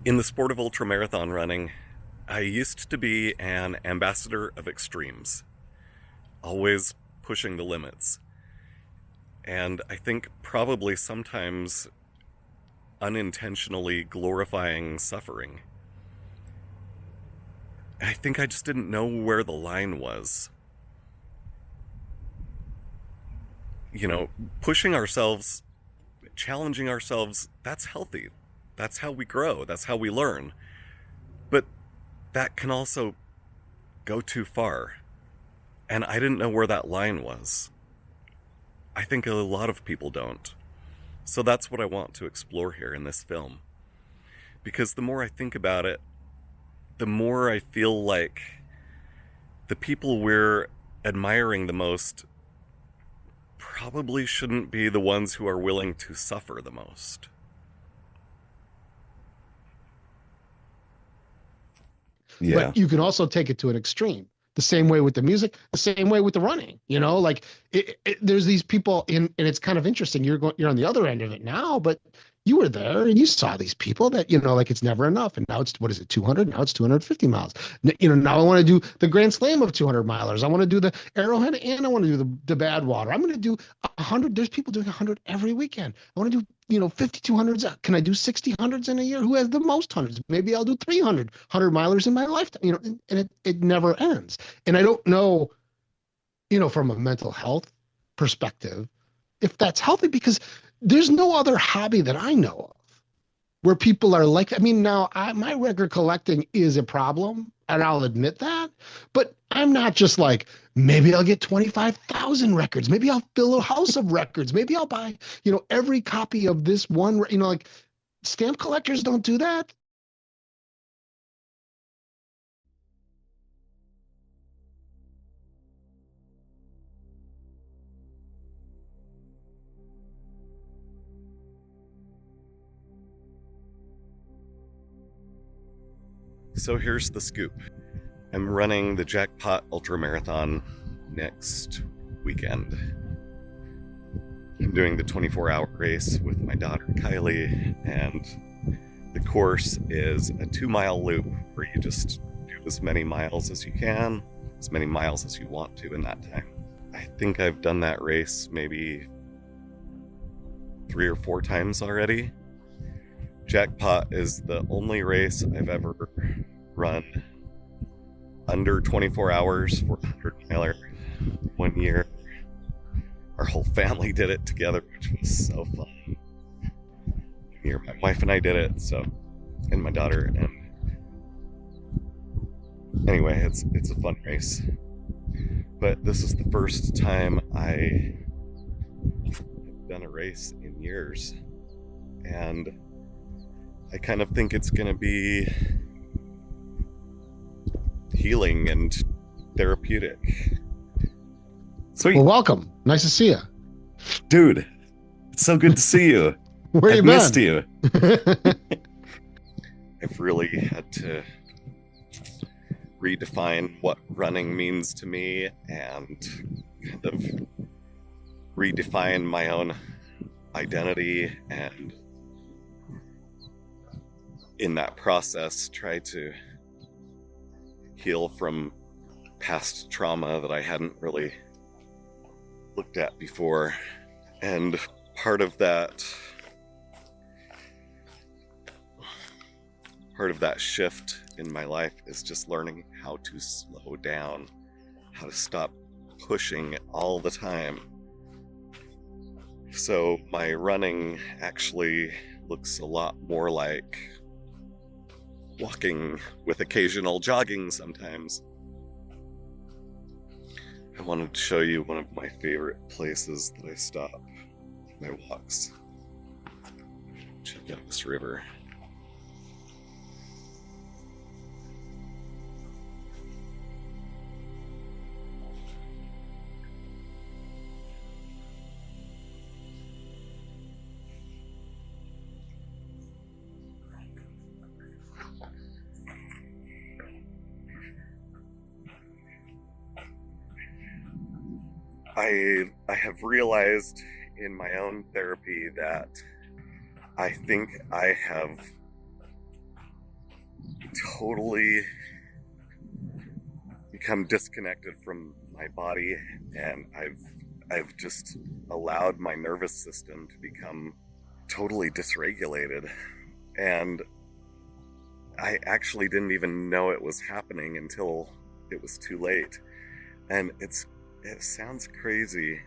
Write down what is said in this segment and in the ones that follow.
In the sport of ultramarathon running, I used to be an ambassador of extremes, always pushing the limits. And I think probably sometimes unintentionally glorifying suffering. I think I just didn't know where the line was. Pushing ourselves, challenging ourselves, that's healthy. That's how we grow. That's how we learn. But that can also go too far. And I didn't know where that line was. I think a lot of people don't. So that's what I want to explore here in this film. Because the more I think about it, the more I feel like the people we're admiring the most probably shouldn't be the ones who are willing to suffer the most. Yeah. But you can also take it to an extreme. The same way with the music, the same way with the running. Like there's these people and it's kind of interesting. You're on the other end of it now, but you were there and you saw these people that like it's never enough. And now it's what is it, 200? Now it's 250 miles. Now I want to do the Grand Slam of 200 milers. I want to do the Arrowhead and I want to do the Badwater. I'm going to do 100. There's people doing 100 every weekend. I want to do 5,200s. Can I do 60 hundreds in a year? Who has the most hundreds? Maybe I'll do 300 milers in my lifetime. And it never ends. And I don't know, from a mental health perspective, if that's healthy, because there's no other hobby that I know of where people are like, now my record collecting is a problem, and I'll admit that, but I'm not just like, maybe I'll get 25,000 records. Maybe I'll fill a house of records. Maybe I'll buy, every copy of this one, like stamp collectors don't do that. So here's the scoop. I'm running the Jackpot Ultramarathon next weekend. I'm doing the 24-hour race with my daughter Kylie, and the course is a 2-mile loop where you just do as many miles as you can, as many miles as you want to in that time. I think I've done that race maybe 3 or 4 times already. Jackpot is the only race I've ever run under 24 hours for a 100-miler. One year, our whole family did it together, which was so fun. One year, my wife and I did it, and my daughter. And anyway, it's a fun race. But this is the first time I have done a race in years, and I kind of think it's going to be healing and therapeutic. Sweet. Well, welcome. Nice to see you. Dude, it's so good to see you. Where I've you missed been? you. I've really had to redefine what running means to me and kind of redefine my own identity, and in that process try to heal from past trauma that I hadn't really looked at before. And part of that shift in my life is just learning how to slow down, how to stop pushing all the time. So my running actually looks a lot more like walking with occasional jogging sometimes. I wanted to show you one of my favorite places that I stop my walks. Check out this river. I have realized in my own therapy that I think I have totally become disconnected from my body, and I've just allowed my nervous system to become totally dysregulated, and I actually didn't even know it was happening until it was too late. And it sounds crazy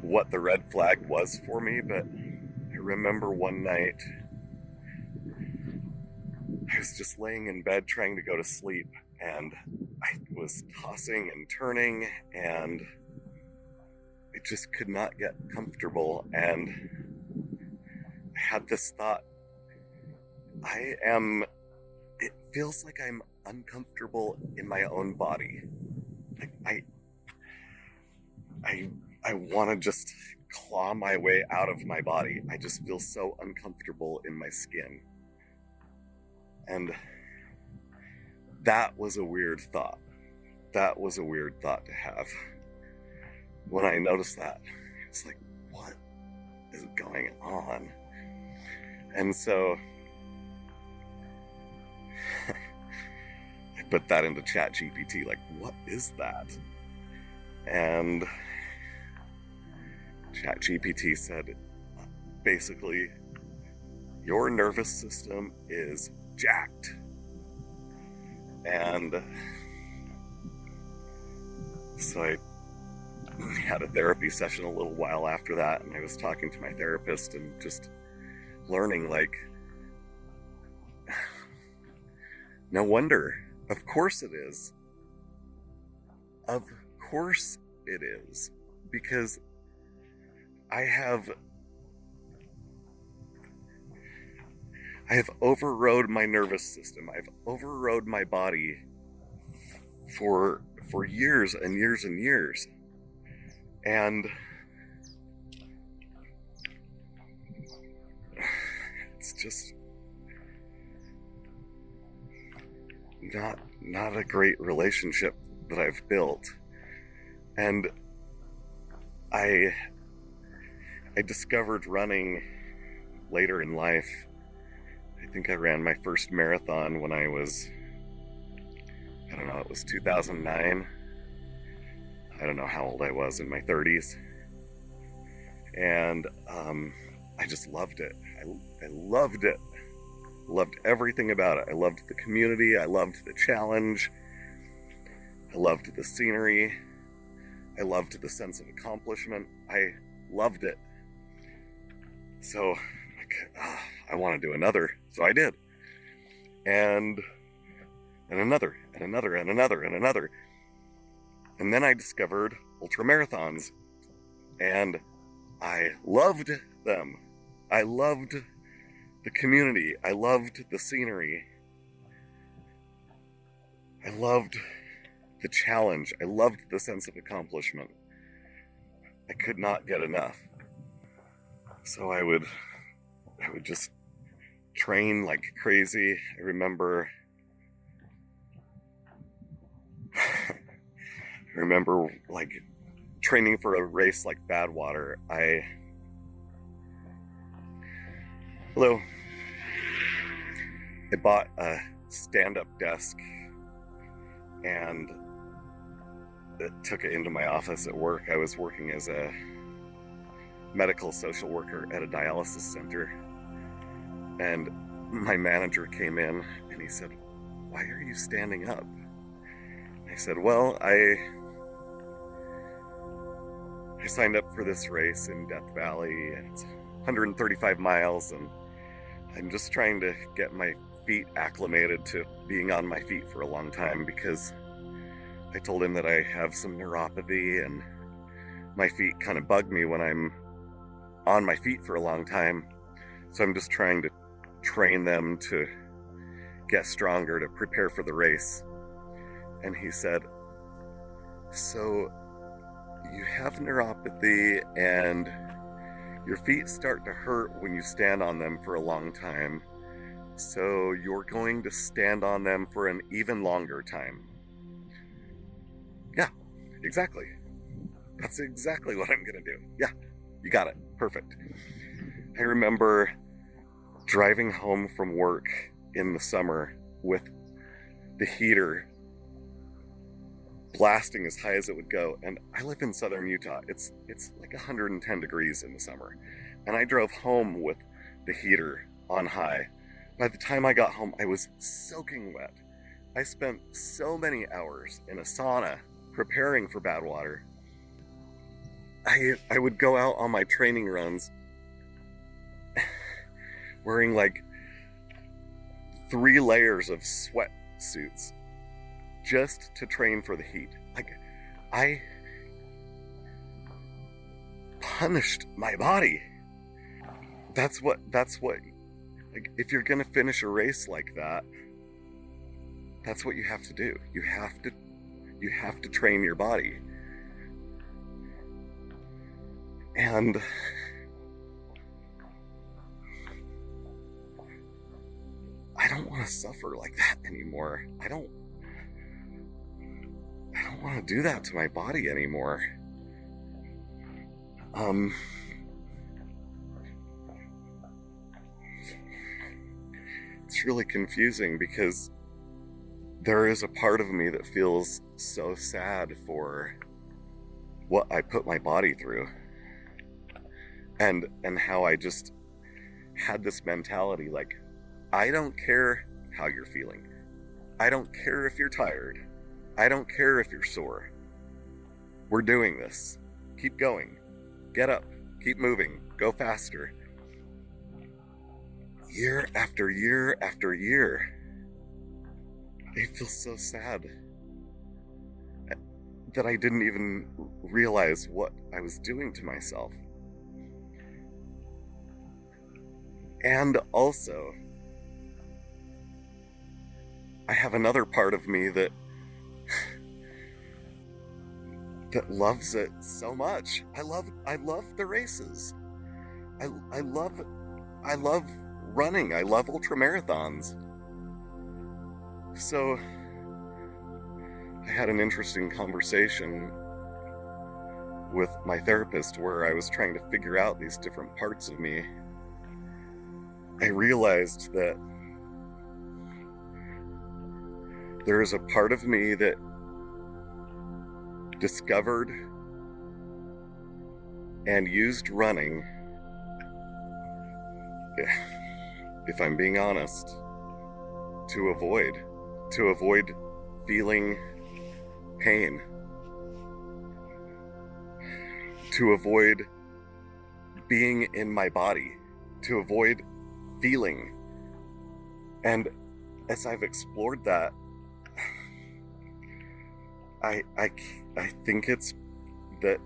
what the red flag was for me, but I remember one night I was just laying in bed trying to go to sleep, and I was tossing and turning, and I just could not get comfortable. And I had this thought, it feels like I'm uncomfortable in my own body. Like I want to just claw my way out of my body. I just feel so uncomfortable in my skin. And that was a weird thought. That was a weird thought to have. When I noticed that, it's like, what is going on? And so I put that into ChatGPT, like, what is that? And ChatGPT said, basically, your nervous system is jacked. And so I had a therapy session a little while after that, and I was talking to my therapist and just learning, like, no wonder. Of course it is. Of course it is. Because I have overrode my nervous system. I've overrode my body for years and years and years. And it's just not a great relationship that I've built. And I discovered running later in life. I think I ran my first marathon when I was, it was 2009. I don't know how old I was, in my 30s. And I just loved it. I loved it. Loved everything about it. I loved the community. I loved the challenge. I loved the scenery. I loved the sense of accomplishment. I loved it. So, I want to do another. So I did. And another, and another, and another, and another. And then I discovered ultramarathons. And I loved them. I loved the community. I loved the scenery. I loved the challenge. I loved the sense of accomplishment. I could not get enough. So I would just train like crazy. I remember like training for a race like Badwater. Hello. I bought a stand-up desk and took it into my office at work. I was working as a medical social worker at a dialysis center, and my manager came in and he said, "Why are you standing up?" I said, "Well, I signed up for this race in Death Valley, and it's 135 miles, and I'm just trying to get my feet acclimated to being on my feet for a long time, because I told him that I have some neuropathy and my feet kind of bug me when I'm on my feet for a long time. So I'm just trying to train them to get stronger to prepare for the race." And he said, "So you have neuropathy and your feet start to hurt when you stand on them for a long time. So you're going to stand on them for an even longer time." Yeah, exactly. That's exactly what I'm going to do. Yeah, you got it. Perfect. I remember driving home from work in the summer with the heater blasting as high as it would go. And I live in southern Utah. It's like 110 degrees in the summer. And I drove home with the heater on high. By the time I got home, I was soaking wet. I spent so many hours in a sauna preparing for bad water. I would go out on my training runs wearing like 3 layers of sweatsuits just to train for the heat. Like, I punished my body. That's what, like, if you're gonna finish a race like that, that's what you have to do. You have to train your body. And I don't want to suffer like that anymore. I don't want to do that to my body anymore. It's really confusing because there is a part of me that feels so sad for what I put my body through. And how I just had this mentality like, I don't care how you're feeling. I don't care if you're tired. I don't care if you're sore. We're doing this. Keep going. Get up. Keep moving. Go faster. Year after year after year, I feel so sad that I didn't even realize what I was doing to myself. And also, I have another part of me that loves it so much. I love the races. I love running. I love ultramarathons. So I had an interesting conversation with my therapist where I was trying to figure out these different parts of me. I realized that there is a part of me that discovered and used running, if I'm being honest, to avoid feeling pain, to avoid being in my body, to avoid feeling. And as I've explored that, I think it's that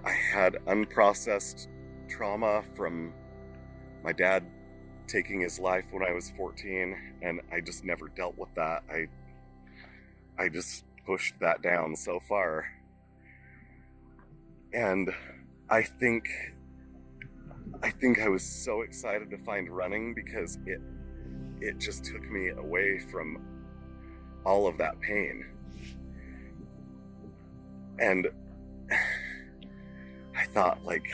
I had unprocessed trauma from my dad taking his life when I was 14, and I just never dealt with that. I just pushed that down so far. And I think I was so excited to find running because it just took me away from all of that pain. And I thought, like,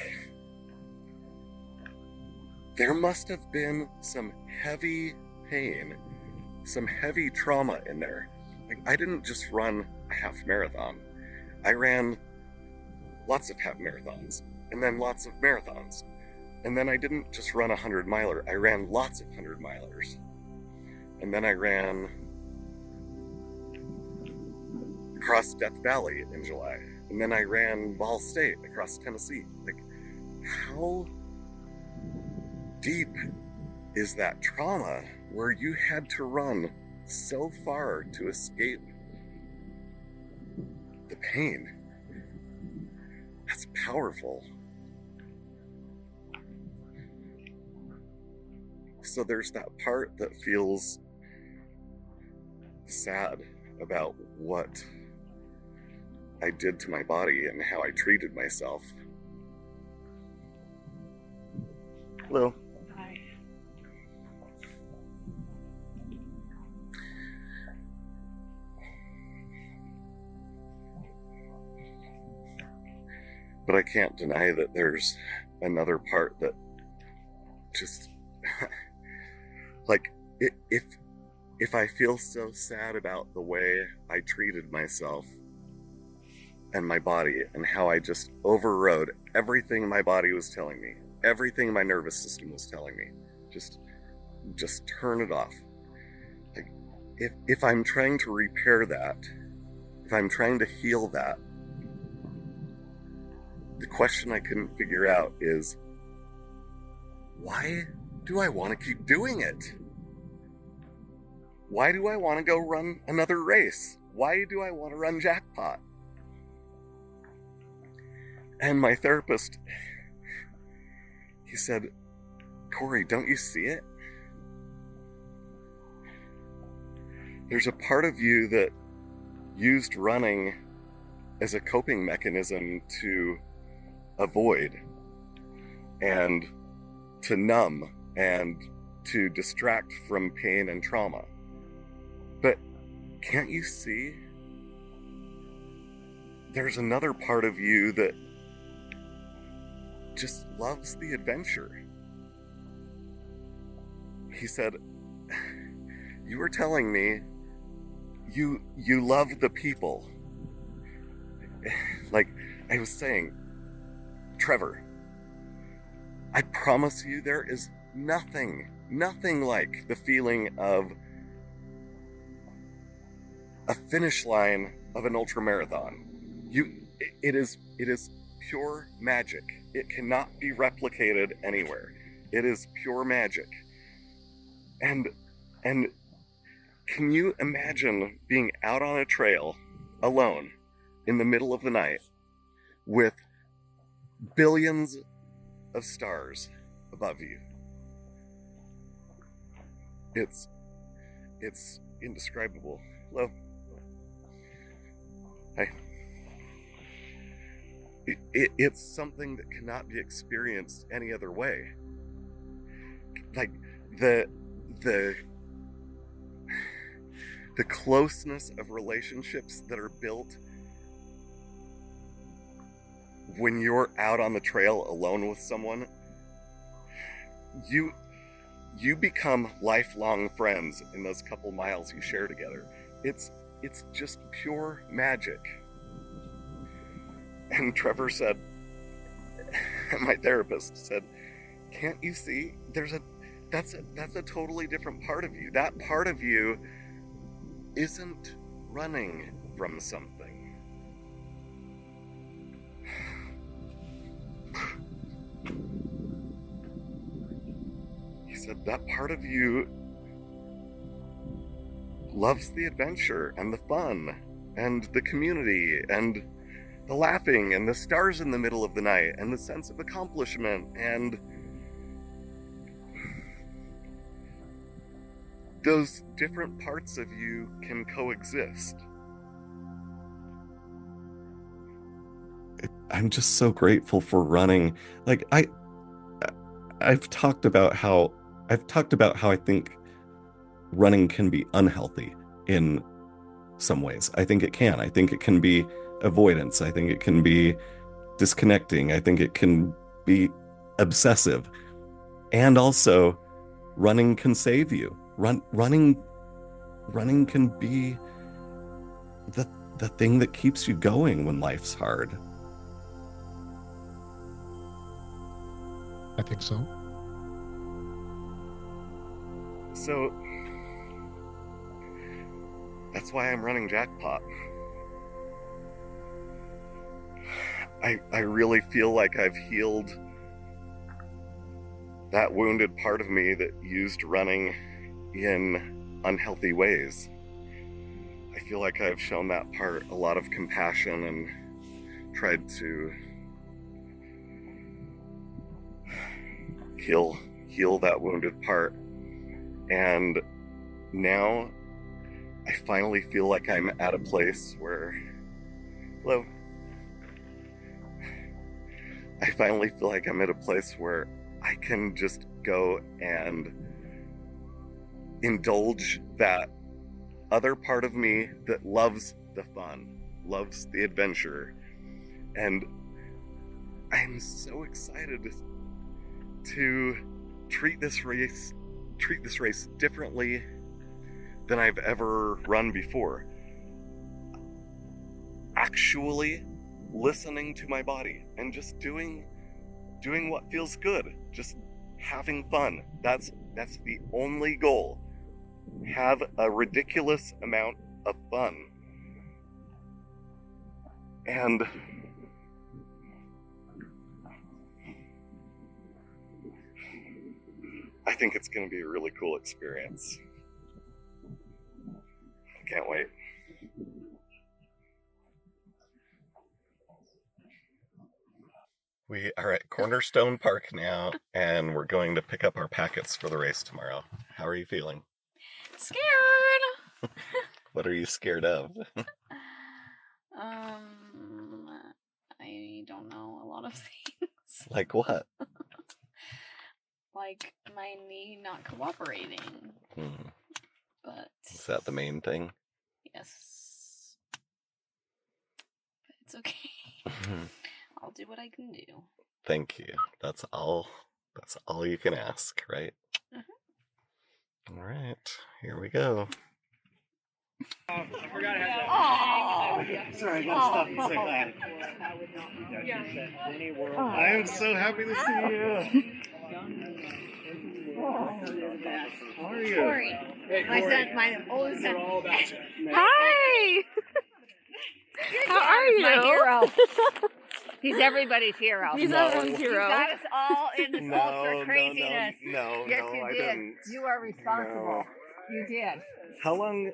there must have been some heavy pain, some heavy trauma in there. Like, I didn't just run a half marathon. I ran lots of half marathons, and then lots of marathons. And then I didn't just run a 100-miler, I ran lots of 100-milers. And then I ran across Death Valley in July. And then I ran Ball State across Tennessee. Like, how deep is that trauma where you had to run so far to escape the pain? That's powerful. So there's that part that feels sad about what I did to my body and how I treated myself. Hello. Hi. But I can't deny that there's another part that just Like, if I feel so sad about the way I treated myself and my body and how I just overrode everything my body was telling me, everything my nervous system was telling me, just turn it off. Like, if I'm trying to repair that, if I'm trying to heal that, the question I couldn't figure out is, why do I want to keep doing it? Why do I want to go run another race? Why do I want to run jackpot? And my therapist, he said, Corey, don't you see it? There's a part of you that used running as a coping mechanism to avoid and to numb and to distract from pain and trauma. But can't you see? There's another part of you that just loves the adventure. He said, you were telling me you love the people. Like I was saying, Trevor, I promise you there is nothing like the feeling of a finish line of an ultramarathon. It is pure magic. It cannot be replicated anywhere. It is pure magic. And can you imagine being out on a trail alone in the middle of the night with billions of stars above you? It's indescribable. Hello. Hi. It's something that cannot be experienced any other way. Like the closeness of relationships that are built when you're out on the trail alone with someone, you become lifelong friends in those couple miles you share together. It's just pure magic. And Trevor said, my therapist said, can't you see? That's a totally different part of you. That part of you isn't running from something. He said that part of you loves the adventure and the fun and the community and the laughing and the stars in the middle of the night and the sense of accomplishment, and those different parts of you can coexist. I'm just so grateful for running. Like I've talked about how I think running can be unhealthy in some ways. I think it can be avoidance. I think it can be disconnecting. I think it can be obsessive. And also, running can save you. Running can be the thing that keeps you going when life's hard. I think so. So that's why I'm running jackpot. I really feel like I've healed that wounded part of me that used running in unhealthy ways. I feel like I've shown that part a lot of compassion and tried to heal that wounded part. And now I finally feel like I'm at a place where, hello. I finally feel like I'm at a place where I can just go and indulge that other part of me that loves the fun, loves the adventure. And I'm so excited to treat this race treat this race differently than I've ever run before. Actually listening to my body and just doing what feels good, just having fun. That's the only goal. Have a ridiculous amount of fun. And I think it's going to be a really cool experience. I can't wait. We are at Cornerstone Park now, and we're going to pick up our packets for the race tomorrow. How are you feeling? Scared. What are you scared of? I don't know, a lot of things. Like what? Like my knee not cooperating. But Is that the main thing? yes. But it's okay. I'll do what I can do. Thank you. That's all you can ask, right? All right, here we go. I forgot I had Sorry, I got stuff in second. I am so happy to see you. How are you? Corey. Hey, My Corey. son, my oldest son. We're all about you. Hi! How are you? My hero. He's everybody's hero. He's No. everyone's You hero. got us all in this ultra craziness. No, Yes, no, you I did. didn't. You are responsible. You did. How long?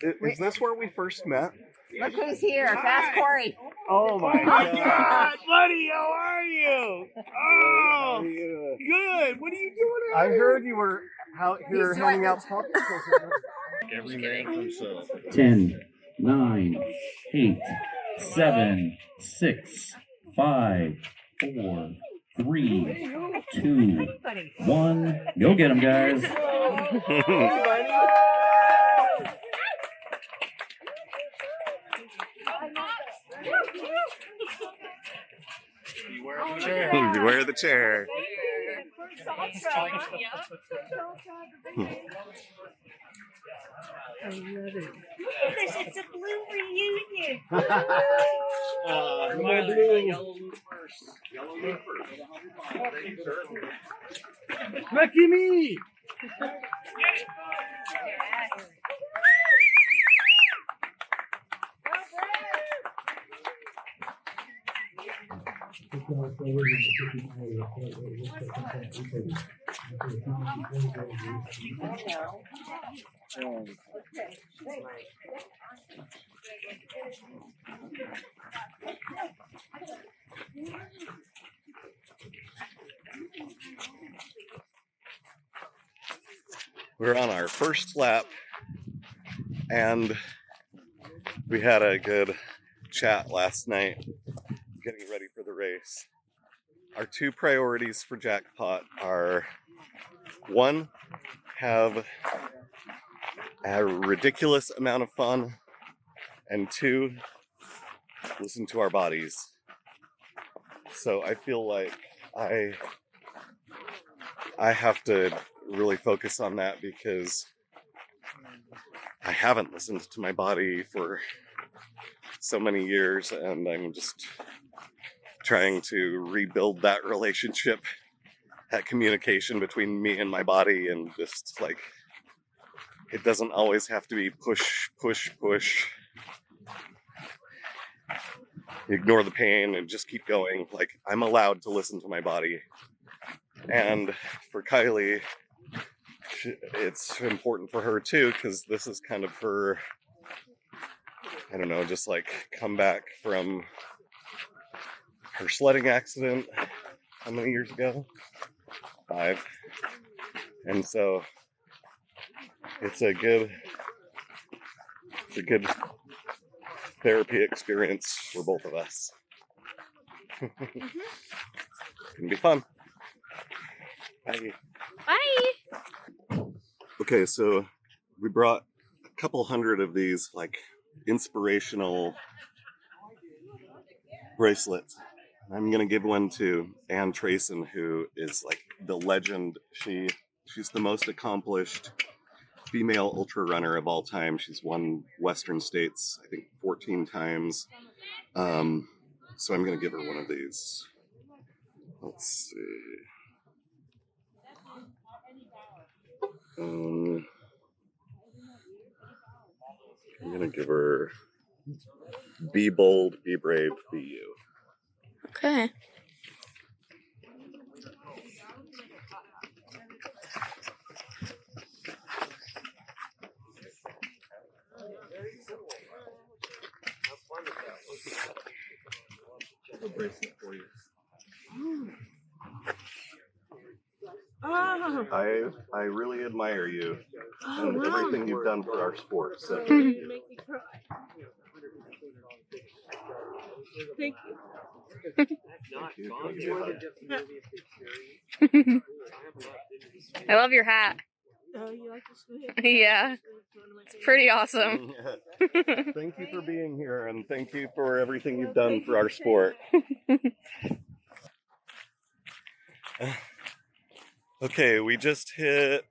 Is this where we first met? Look who's here. Fast Corey. Oh my God, buddy, how are you? Oh, good. What are you doing? I heard you were out here He's handing doing out pockets. Every man for himself. 10, 9, 8, 7, 6, 5, 4, 3, 2, 1. Go get them, guys. Beware the chair. It's a blue reunion. My blue. Lucky me. We're on our first lap, and we had a good chat last night getting ready for the race. Our two priorities for Jackpot are, one, have a ridiculous amount of fun, and two, listen to our bodies. So I feel like I have to really focus on that because I haven't listened to my body for so many years, and I'm just trying to rebuild that relationship, that communication between me and my body, and just like, it doesn't always have to be push, push, push. Ignore the pain and just keep going. Like, I'm allowed to listen to my body. And for Kylie, it's important for her too, because this is kind of her, I don't know, just like come back from her sledding accident. How many years ago? 5. And so it's a good therapy experience for both of us. It's gonna be fun. Bye. Bye! Okay, so we brought a couple hundred of these like inspirational bracelets. I'm gonna give one to Ann Trayson, who is like the legend. She She's the most accomplished female ultra runner of all time. She's won Western States, I think, 14 times. So I'm going to give her one of these. Let's see. I'm going to give her Be Bold, Be Brave, Be You. Okay. I really admire you and everything you've done for our sport. So. You make me cry. Thank you. I love your hat. Oh, you like this? Yeah. It's pretty awesome. Thank you for being here, and thank you for everything you've done for our sport. Okay, we just hit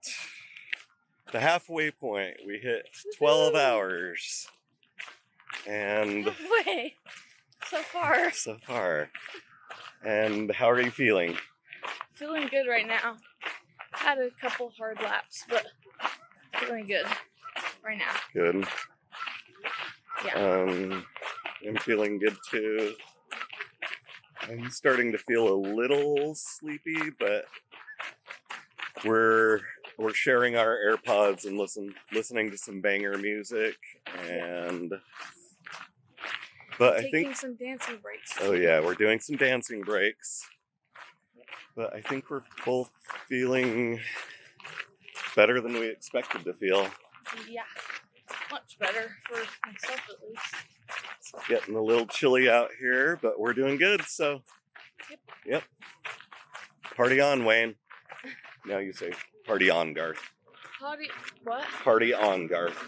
the halfway point. We hit 12 hours. And Halfway. So far. And how are you feeling? Feeling good right now. Had a couple hard laps, but feeling good right now. Good. Yeah. I'm feeling good too. I'm starting to feel a little sleepy, but we're sharing our AirPods and listening to some banger music, but I think taking some dancing breaks. Oh yeah, we're doing some dancing breaks. But I think we're both feeling better than we expected to feel. Yeah. Much better for myself at least. It's getting a little chilly out here, but we're doing good, so yep. Party on, Wayne. Now you say party on, Garth. What? Party on, Garth.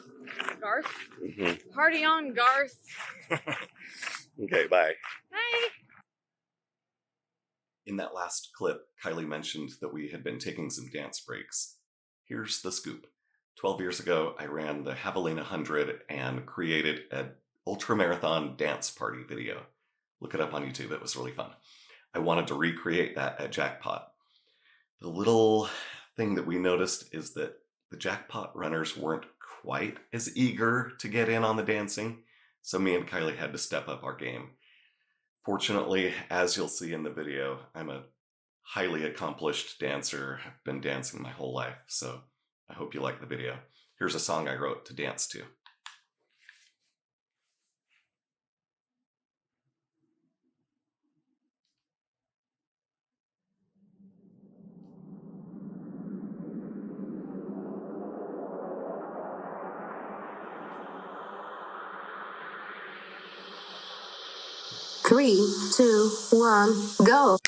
Garth? Mm-hmm. Party on, Garth. Okay, bye. Bye. In that last clip, Kylie mentioned that we had been taking some dance breaks. Here's the scoop. 12 years ago, I ran the Javelina 100 and created an ultramarathon dance party video. Look it up on YouTube. It was really fun. I wanted to recreate that at Jackpot. The little thing that we noticed is that the Jackpot runners weren't quite as eager to get in on the dancing, so me and Kylie had to step up our game. Fortunately, as you'll see in the video, I'm a highly accomplished dancer. I've been dancing my whole life, so I hope you like the video. Here's a song I wrote to dance to. Three, two, one, go.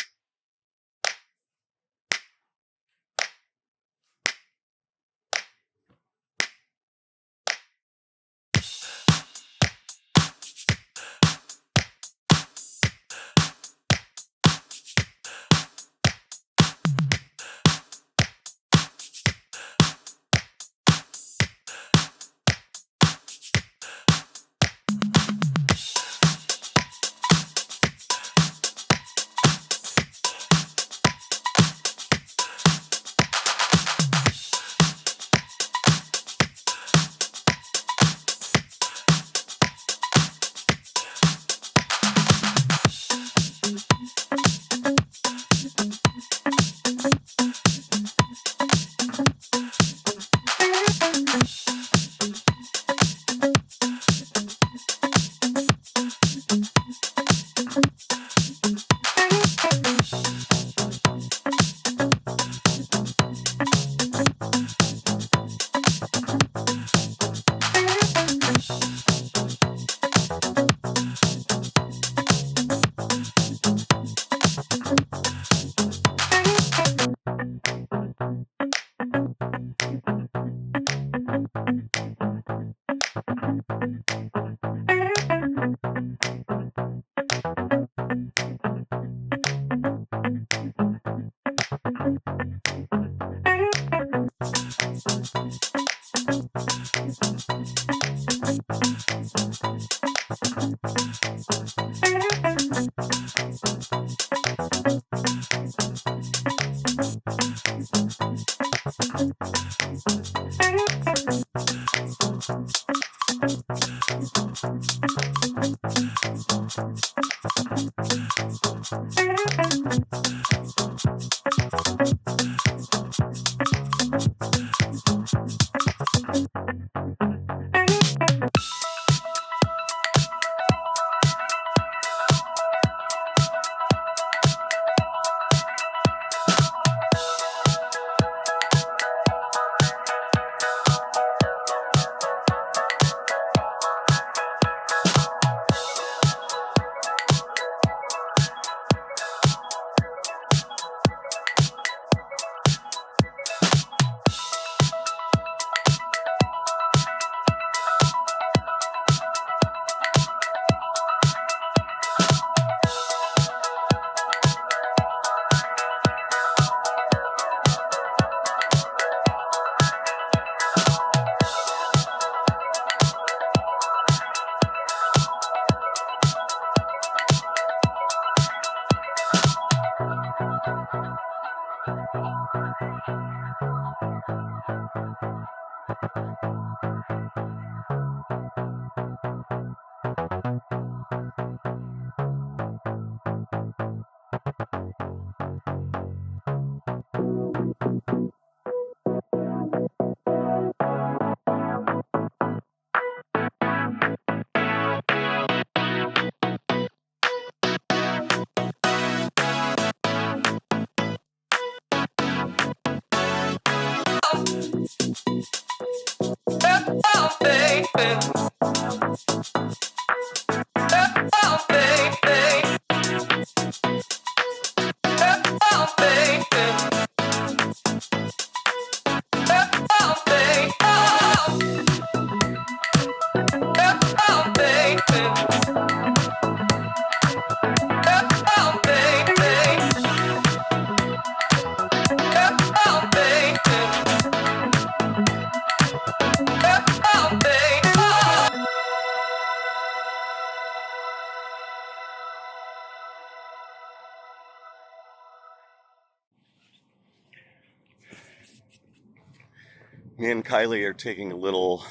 Me and Kylie are taking a little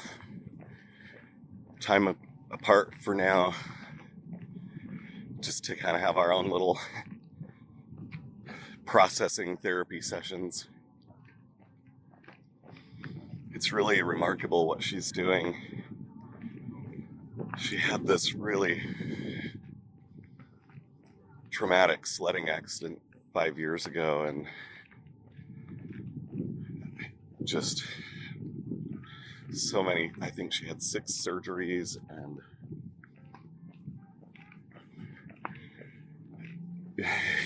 time apart for now, just to kind of have our own little processing therapy sessions. It's really remarkable what she's doing. She had this really traumatic sledding accident 5 years ago, and just so many, I think she had 6 surgeries, and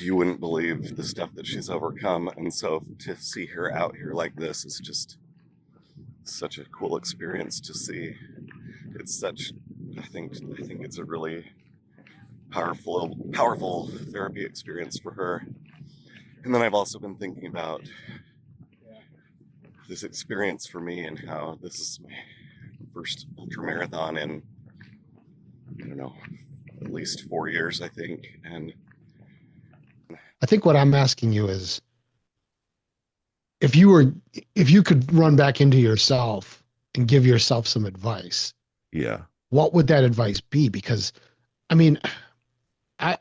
you wouldn't believe the stuff that she's overcome. And so to see her out here like this is just such a cool experience to see. It's such, I think it's a really powerful therapy experience for her. And then I've also been thinking about this experience for me and how this is my first ultramarathon in, I don't know, at least 4 years, I think. And I think what I'm asking you is, if you could run back into yourself and give yourself some advice, Yeah. what would that advice be? Because, I mean, I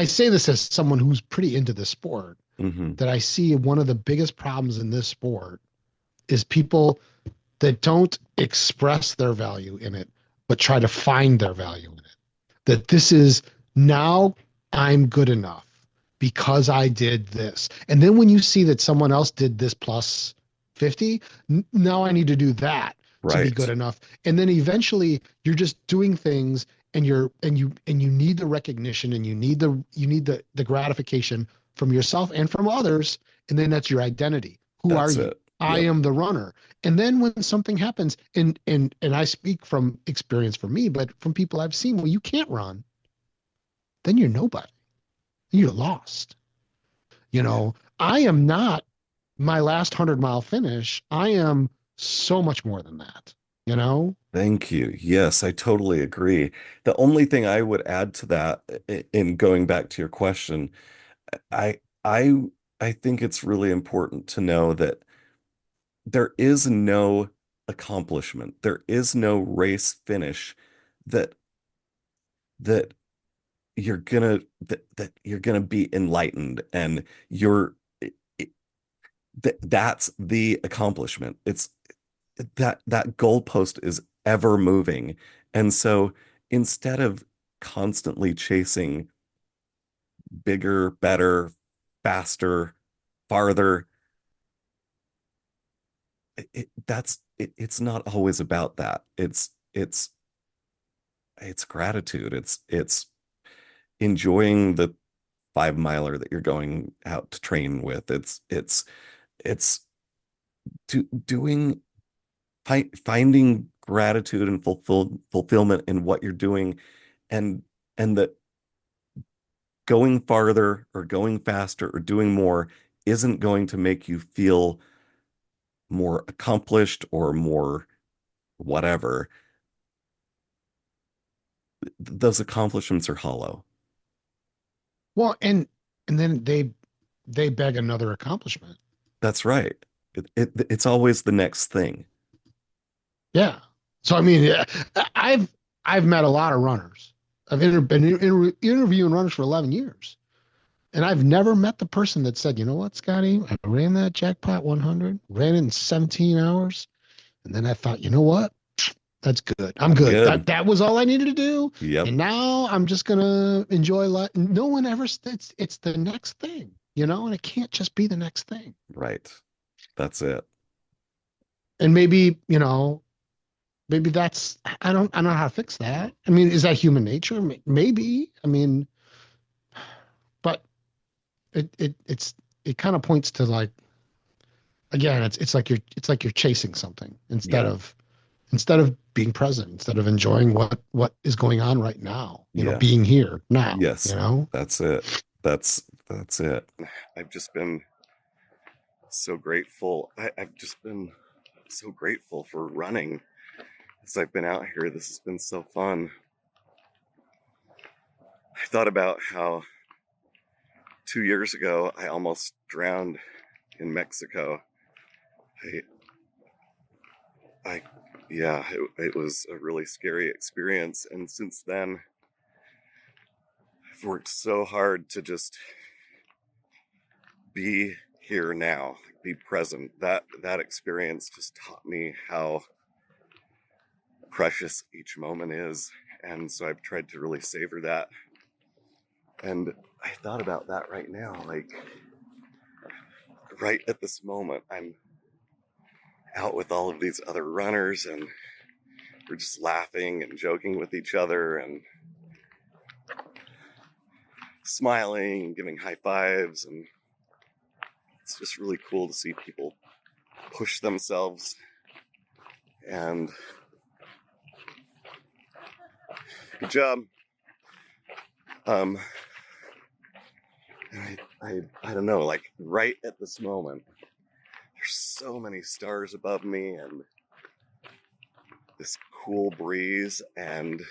say this as someone who's pretty into the sport, Mm-hmm. that I see one of the biggest problems in this sport is people that don't express their value in it, but try to find their value in it. That this is, now I'm good enough because I did this. And then when you see that someone else did this plus 50, now I need to do that to be Right. good enough. And then eventually you're just doing things, and you need the recognition, and you need the gratification from yourself and from others. And then that's your identity. Who That's are you? it. I Yep. am the runner. And then when something happens, and I speak from experience for me, but from people I've seen, well, you can't run, then you're nobody. You're lost. I am not my last 100-mile finish, I am so much more than that, you know? Thank you. Yes, I totally agree. The only thing I would add to that, in going back to your question, I I I think it's really important to know that there is no accomplishment, there is no race finish that that that you're gonna be enlightened and you're it, that's the accomplishment. It's that goalpost is ever moving. And so instead of constantly chasing bigger, better, faster, farther, it's not always about that. It's gratitude. It's enjoying the 5 miler that you're going out to train with. It's doing finding gratitude and fulfillment in what you're doing, and that going farther or going faster or doing more isn't going to make you feel more accomplished or more whatever. Those accomplishments are hollow. Well, and then they beg another accomplishment. That's right. It's always the next thing. Yeah. So I mean, yeah, I've met a lot of runners. I've been interviewing runners for 11 years, and I've never met the person that said, you know what, Scotty, I ran that jackpot 100, ran it in 17 hours, and then I thought, you know what, that's good. I'm good. Good. That was all I needed to do. Yep. And now I'm just gonna enjoy life. No one ever. It's the next thing, you know, and it can't just be the next thing. Right. That's it. And maybe, you know, maybe that's I don't know how to fix that. I mean, is that human nature? Maybe. I mean, but it kind of points to, like, again, it's like you're chasing something Yeah. instead of being present, instead of enjoying what is going on right now, you know, Yeah. being here now, Yes. you know. That's it. That's it. I've just been so grateful. I've just been so grateful for running as I've been out here. This has been so fun. I thought about how 2 years ago I almost drowned in Mexico. It was a really scary experience. And since then, I've worked so hard to just be here now, be present. That experience just taught me how precious each moment is. And so I've tried to really savor that. And I thought about that right now, like right at this moment, I'm out with all of these other runners and we're just laughing and joking with each other and smiling and giving high fives. And it's just really cool to see people push themselves. And good job. I don't know, like right at this moment, there's so many stars above me and this cool breeze and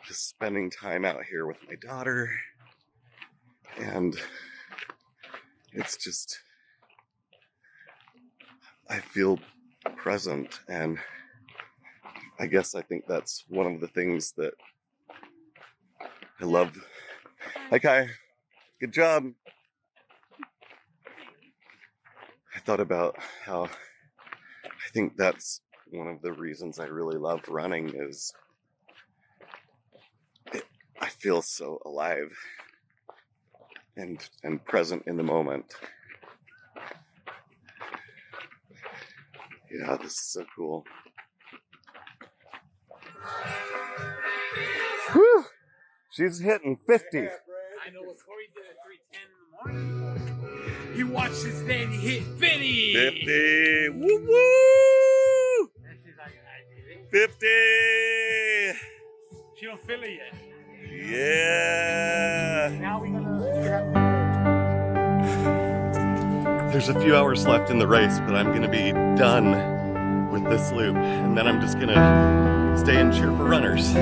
just spending time out here with my daughter. And it's just, I feel present. And I guess I think that's one of the things that I love. Hi, Kai. Good job. I thought about how I think that's one of the reasons I really love running is I feel so alive and present in the moment. Yeah, this is so cool. Whew. She's hitting 50. I know what Corey did at 3:10 in the morning. He watched his daddy hit 50. 50. Woo woo! And she's like, I did it. 50. She don't feel it yet. Yeah. Now we're gonna. There's There's a few hours left in the race, but I'm gonna be done with this loop, and then I'm just gonna stay and cheer for runners.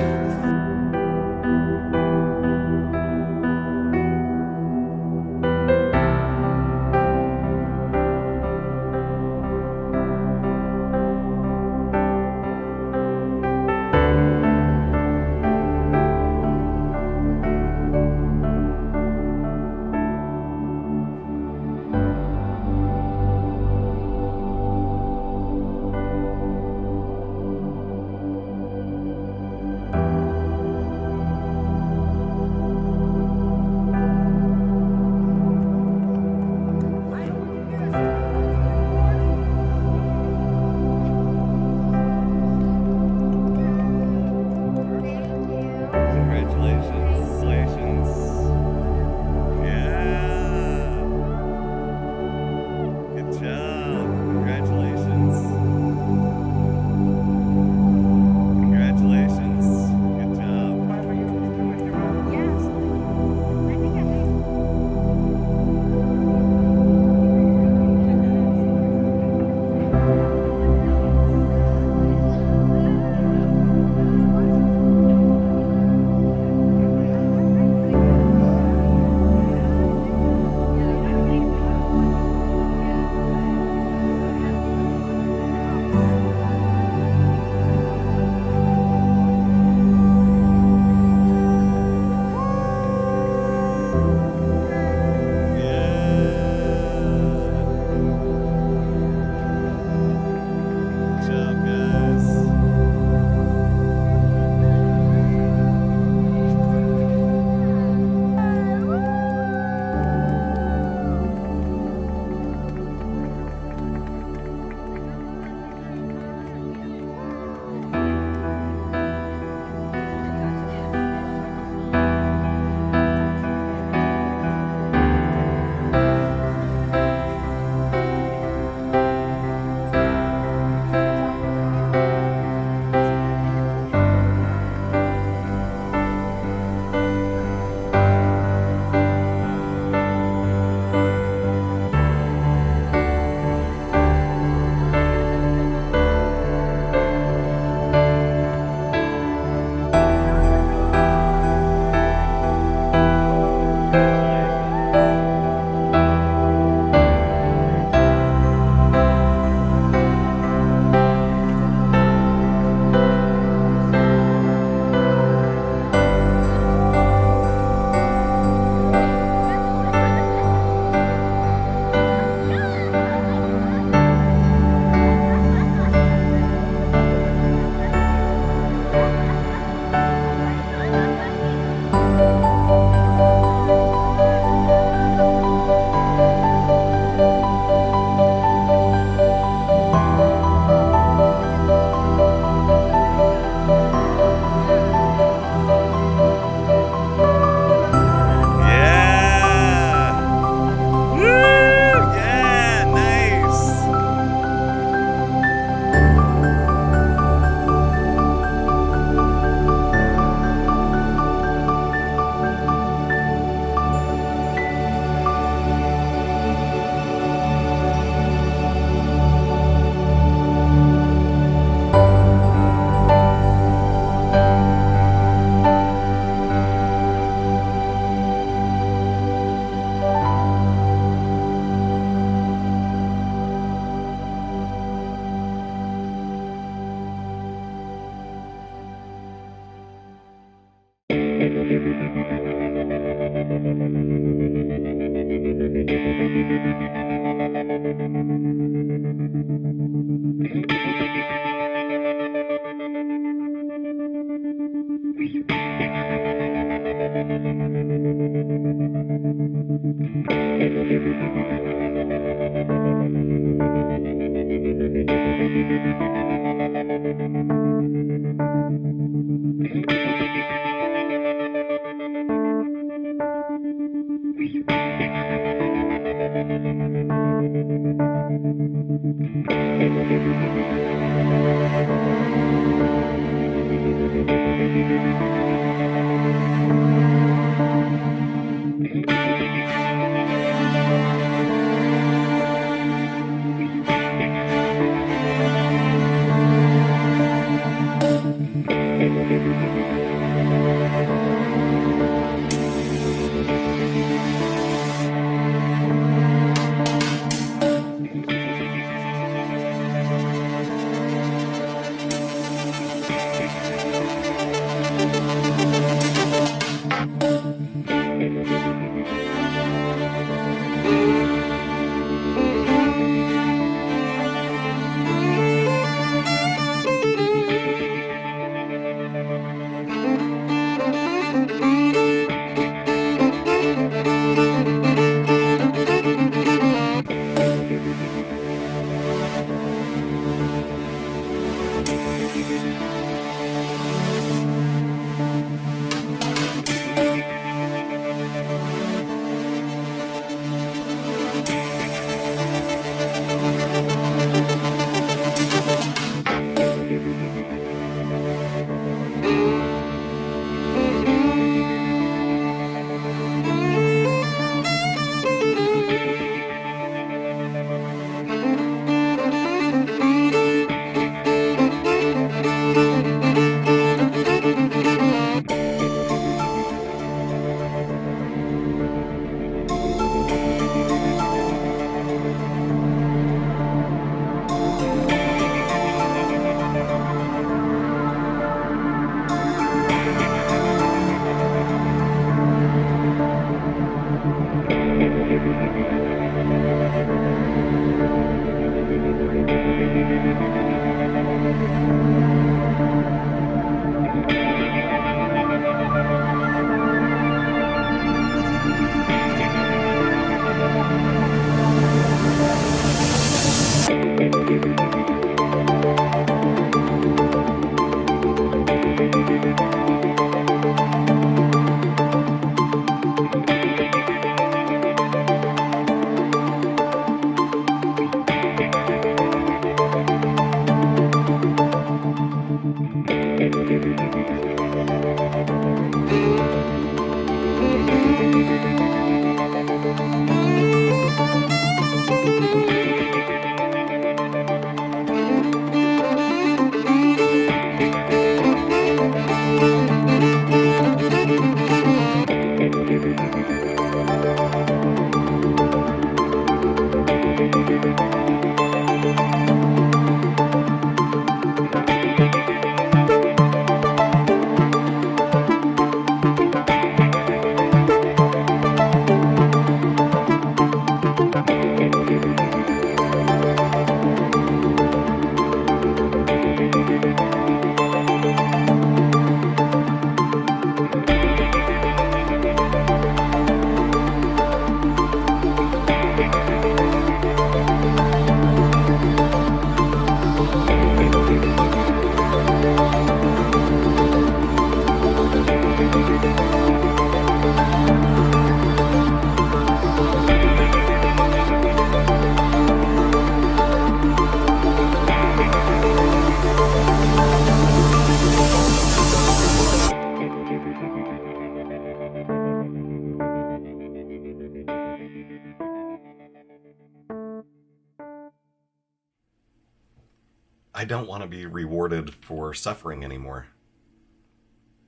I don't want to be rewarded for suffering anymore.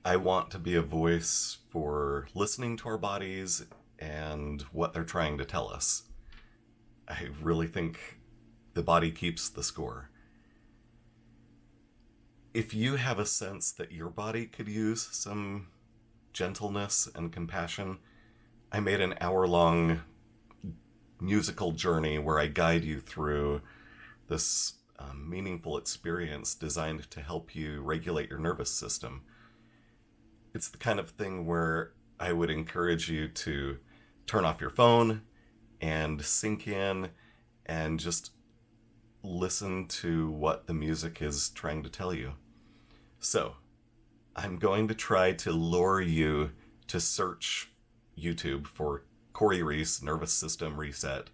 I want to be a voice for listening to our bodies and what they're trying to tell us. I really think the body keeps the score. If you have a sense that your body could use some gentleness and compassion, I made an hour-long musical journey where I guide you through this meaningful experience designed to help you regulate your nervous system. It's the kind of thing where I would encourage you to turn off your phone and sink in and just listen to what the music is trying to tell you. So, I'm going to try to lure you to search YouTube for Corey Reese Nervous System Reset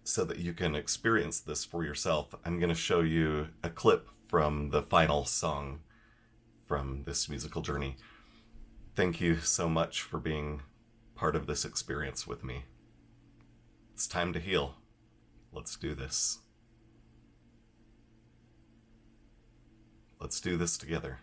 so that you can experience this for yourself. I'm going to show you a clip from the final song from this musical journey. Thank you so much for being part of this experience with me. It's time to heal. Let's do this. Let's do this together.